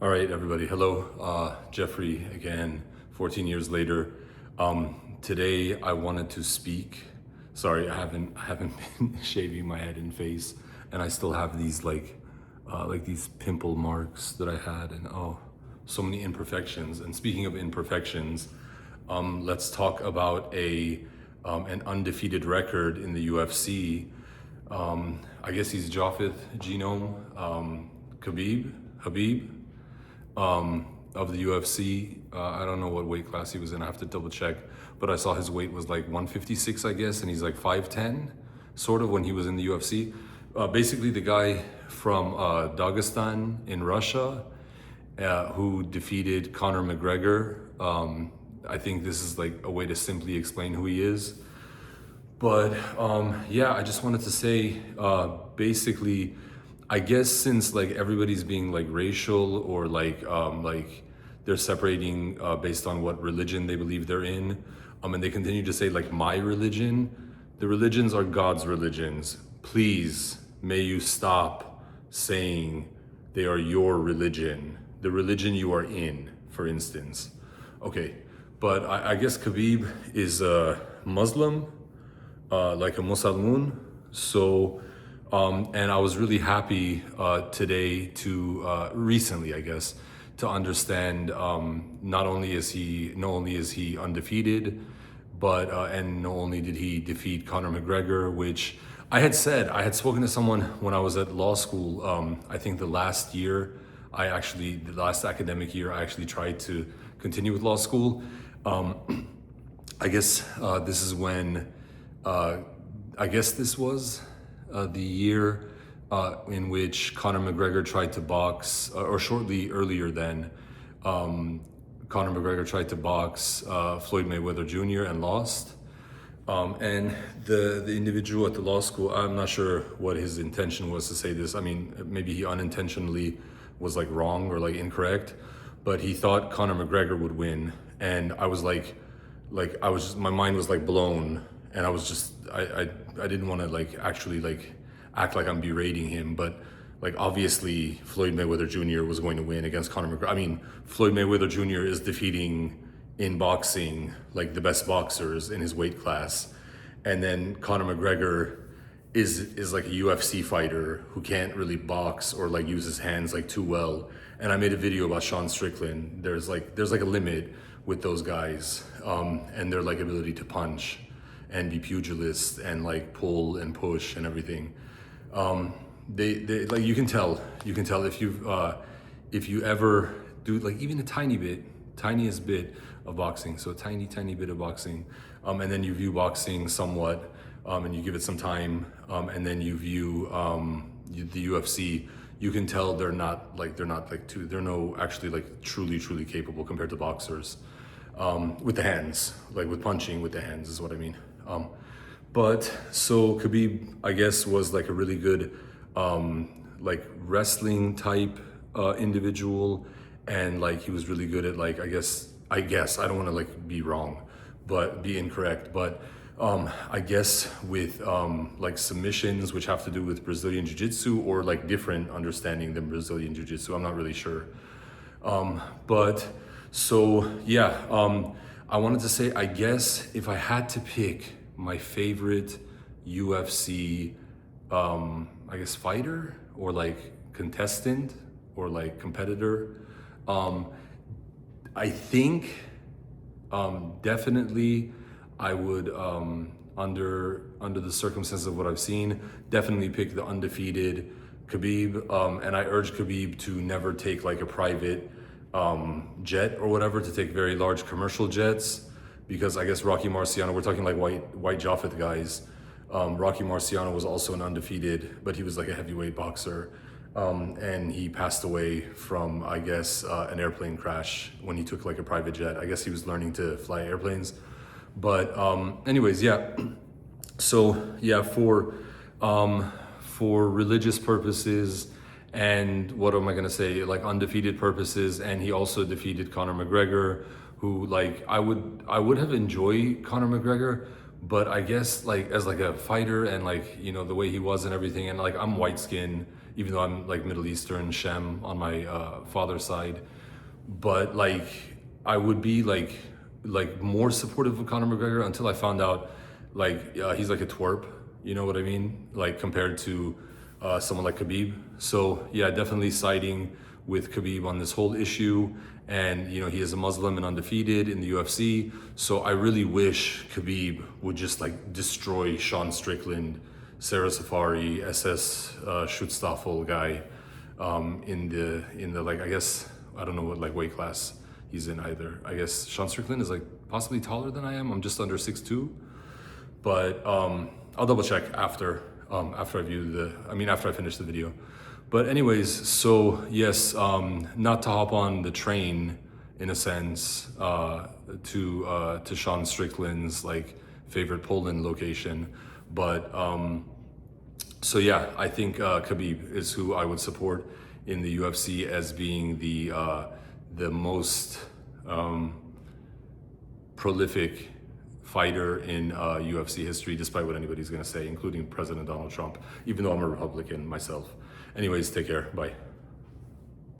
All right, everybody. Hello, Jeffrey again. 14 years later. Today I wanted to speak. Sorry, I haven't been shaving my head and face, and I still have these like these pimple marks that I had, and so many imperfections. And speaking of imperfections, let's talk about an undefeated record in the UFC. I guess he's Jafeth Genome, Khabib of the UFC. I don't know what weight class he was in. I have to double check, but I saw his weight was like 156, I guess, and he's like 5'10", sort of, when he was in the UFC. Basically, the guy from Dagestan in Russia, who defeated Conor McGregor. I think this is like a way to simply explain who he is. But yeah, I just wanted to say, basically, I guess since like everybody's being like racial or like they're separating based on what religion they believe they're in, and they continue to say like my religion, the religions are God's religions. Please, may you stop saying they are your religion, the religion you are in, for instance. Okay, but I guess Khabib is a Muslim, like a Muslimun. So, and I was really happy today to, recently, I guess, to understand not only is he undefeated, but and not only did he defeat Conor McGregor, which I had spoken to someone when I was at law school. I think the last academic year, I actually tried to continue with law school. I guess this is when, I guess this was the year in which Conor McGregor tried to box, or shortly earlier than, Conor McGregor tried to box Floyd Mayweather Jr. and lost. And the individual at the law school, I'm not sure what his intention was to say this. I mean, maybe he unintentionally was like wrong or like incorrect, but he thought Conor McGregor would win. And I was my mind was like blown, and I didn't want to like actually like act like I'm berating him, but like obviously Floyd Mayweather Jr. was going to win against Conor McGregor. I mean, Floyd Mayweather Jr. is defeating in boxing like the best boxers in his weight class, and then Conor McGregor is like a UFC fighter who can't really box or like use his hands like too well. And I made a video about Sean Strickland. There's like a limit with those guys, and their like ability to punch and be pugilists and like pull and push and everything. They like, you can tell if you ever do like even a tiniest bit of boxing, so a tiny bit of boxing, and then you view boxing somewhat, and you give it some time, and then you view the UFC, you can tell they're not actually like truly capable compared to boxers, with the hands, like with punching with the hands is what I mean. But so Khabib, I guess, was like a really good like wrestling type individual, and like he was really good at like I guess I don't want to like be wrong, but be incorrect, but I guess with like submissions, which have to do with Brazilian Jiu-Jitsu or like different understanding than Brazilian Jiu-Jitsu, I'm not really sure. But so yeah, I wanted to say, I guess if I had to pick my favorite UFC, I guess fighter or like contestant or like competitor, I think definitely I would, under the circumstances of what I've seen, definitely pick the undefeated Khabib, and I urge Khabib to never take like a private jet or whatever, to take very large commercial jets, because I guess Rocky Marciano, we're talking like white Jafeth guys. Rocky Marciano was also an undefeated, but he was like a heavyweight boxer, and he passed away from, I guess, an airplane crash when he took like a private jet. I guess he was learning to fly airplanes. But anyways, yeah. So yeah, for religious purposes and what am I gonna say, like undefeated purposes, and he also defeated Conor McGregor, who like I would have enjoyed Conor McGregor, but I guess like as like a fighter and like, you know, the way he was and everything, and like I'm white skinned even though I'm like Middle Eastern, Shem on my father's side. But like, I would be like more supportive of Conor McGregor until I found out like he's like a twerp, you know what I mean? Like compared to someone like Khabib. So yeah, definitely siding with Khabib on this whole issue. And you know, he is a Muslim and undefeated in the UFC. So I really wish Khabib would just like destroy Sean Strickland, Sarah Safari, SS Schutzstaffel guy in the like, I guess, I don't know what like weight class he's in either. I guess Sean Strickland is like possibly taller than I am. I'm just under 6'2". But I'll double check after after I finish the video. But anyways, so yes, not to hop on the train in a sense to Sean Strickland's like favorite Poland location, but so yeah, I think Khabib is who I would support in the UFC as being the most prolific fighter in UFC history, despite what anybody's gonna say, including President Donald Trump, even though I'm a Republican myself. Anyways, take care, bye.